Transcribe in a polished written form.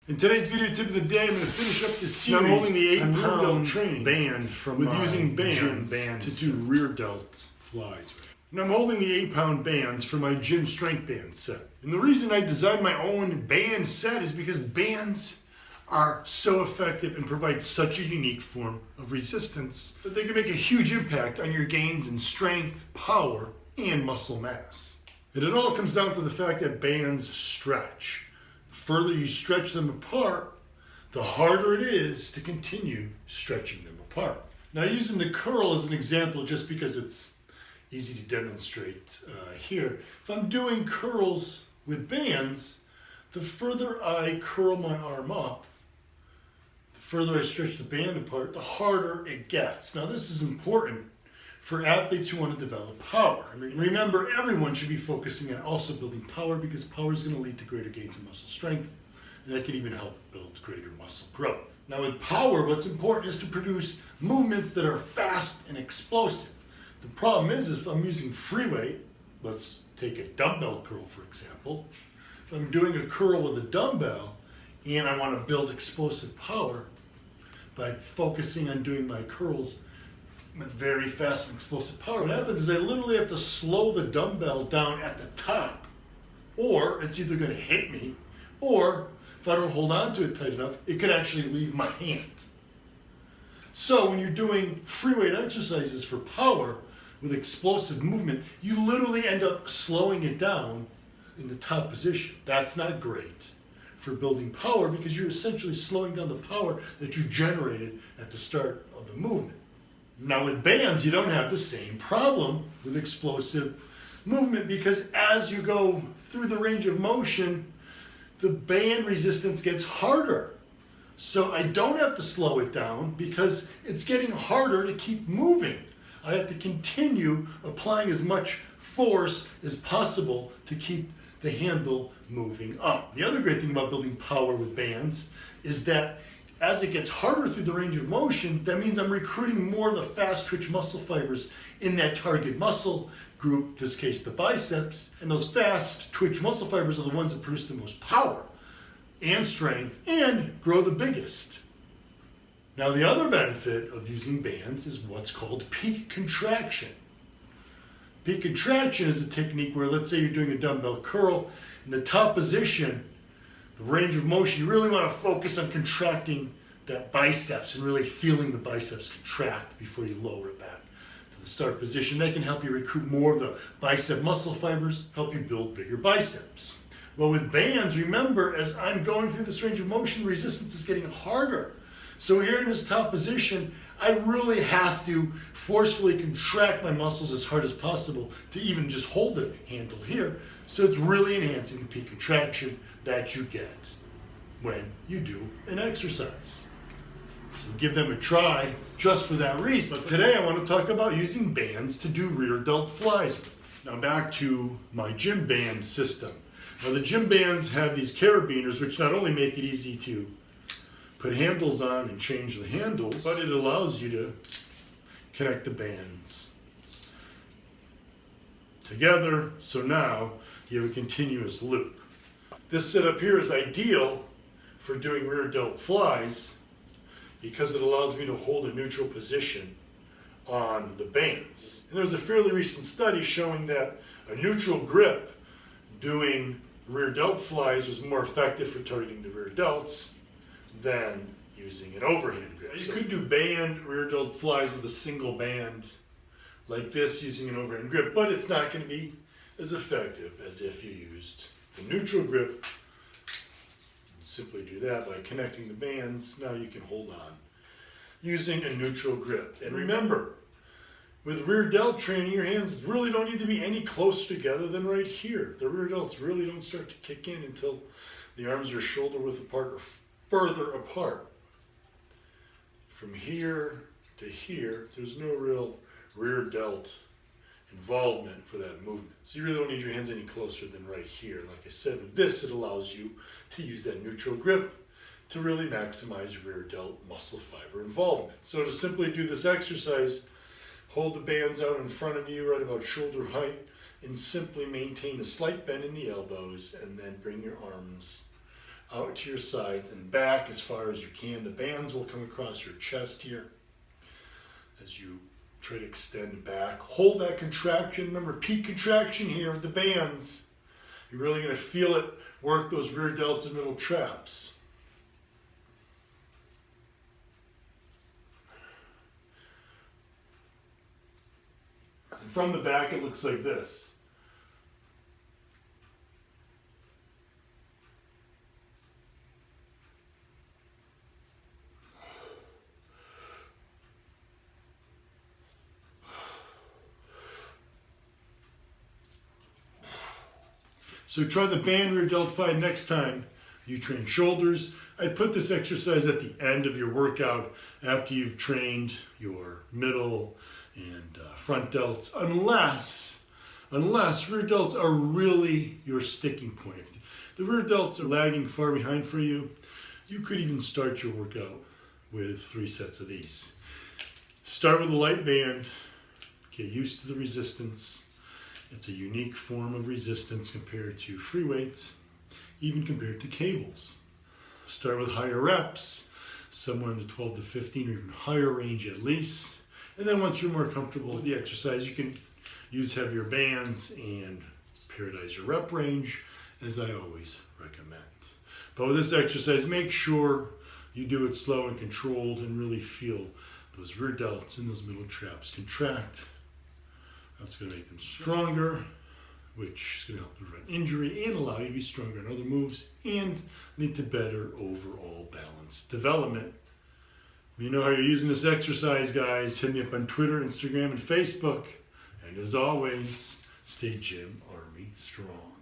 In today's video tip of the day, I'm going to finish up this series. I'm holding the 8-pound training band with using bands to do rear delt flies with. And I'm holding the 8-pound bands for my gym strength band set. And the reason I designed my own band set is because bands are so effective and provide such a unique form of resistance that they can make a huge impact on your gains in strength, power, and muscle mass. And it all comes down to the fact that bands stretch. The further you stretch them apart, the harder it is to continue stretching them apart. Now, using the curl as an example, just because it's easy to demonstrate here, if I'm doing curls with bands, the further I curl my arm up, the further I stretch the band apart, the harder it gets. Now, this is important for athletes who want to develop power. I mean, remember, everyone should be focusing on also building power, because power is going to lead to greater gains in muscle strength, and that can even help build greater muscle growth. Now, with power, what's important is to produce movements that are fast and explosive. The problem is if I'm using free weight, let's take a dumbbell curl for example. If I'm doing a curl with a dumbbell and I want to build explosive power by focusing on doing my curls with very fast and explosive power, what happens is I literally have to slow the dumbbell down at the top, or it's either going to hit me, or if I don't hold on to it tight enough, it could actually leave my hand. So when you're doing free weight exercises for power with explosive movement, you literally end up slowing it down in the top position. That's not great for building power, because you're essentially slowing down the power that you generated at the start of the movement. Now with bands, you don't have the same problem with explosive movement, because as you go through the range of motion, the band resistance gets harder. So I don't have to slow it down because it's getting harder to keep moving. I have to continue applying as much force as possible to keep the handle moving up. The other great thing about building power with bands is that as it gets harder through the range of motion, that means I'm recruiting more of the fast twitch muscle fibers in that target muscle group, in this case the biceps, and those fast twitch muscle fibers are the ones that produce the most power and strength and grow the biggest. Now, the other benefit of using bands is what's called peak contraction. Peak contraction is a technique where, let's say you're doing a dumbbell curl, in the top position, the range of motion, you really want to focus on contracting that biceps and really feeling the biceps contract before you lower it back to the start position. That can help you recruit more of the bicep muscle fibers, help you build bigger biceps. Well, with bands, remember, as I'm going through this range of motion, resistance is getting harder. So here in this top position, I really have to forcefully contract my muscles as hard as possible to even just hold the handle here. So it's really enhancing the peak contraction that you get when you do an exercise. So give them a try just for that reason. But today I want to talk about using bands to do rear delt flies with. Now back to my gym band system. Now the gym bands have these carabiners, which not only make it easy to put handles on and change the handles, but it allows you to connect the bands together, so now you have a continuous loop. This setup here is ideal for doing rear delt flies because it allows me to hold a neutral position on the bands. And there was a fairly recent study showing that a neutral grip doing rear delt flies was more effective for targeting the rear delts than using an overhand grip. You could do band rear delt flies with a single band like this using an overhand grip, but it's not going to be as effective as if you used the neutral grip. Simply do that by connecting the bands. Now you can hold on using a neutral grip. And remember, with rear delt training, your hands really don't need to be any closer together than right here. The rear delts really don't start to kick in until the arms are shoulder width apart or further apart. From here to here, there's no real rear delt involvement for that movement. So you really don't need your hands any closer than right here. Like I said, with this, it allows you to use that neutral grip to really maximize your rear delt muscle fiber involvement. So to simply do this exercise, hold the bands out in front of you right about shoulder height and simply maintain a slight bend in the elbows, and then bring your arms out to your sides and back as far as you can. The bands will come across your chest here as you try to extend back. Hold that contraction. Remember, peak contraction here with the bands. You're really going to feel it work those rear delts and middle traps. And from the back, it looks like this. So try the band rear delt Flye next time you train shoulders. I'd put this exercise at the end of your workout after you've trained your middle and front delts, unless rear delts are really your sticking point. If the rear delts are lagging far behind for you, you could even start your workout with 3 sets of these. Start with a light band, get used to the resistance. It's a unique form of resistance compared to free weights, even compared to cables. Start with higher reps, somewhere in the 12 to 15 or even higher range at least. And then once you're more comfortable with the exercise, you can use heavier bands and periodize your rep range, as I always recommend. But with this exercise, make sure you do it slow and controlled and really feel those rear delts and those middle traps contract. That's going to make them stronger, which is going to help prevent injury and allow you to be stronger in other moves and lead to better overall balance development. You know how you're using this exercise, guys. Hit me up on Twitter, Instagram, and Facebook. And as always, stay Gym Army strong.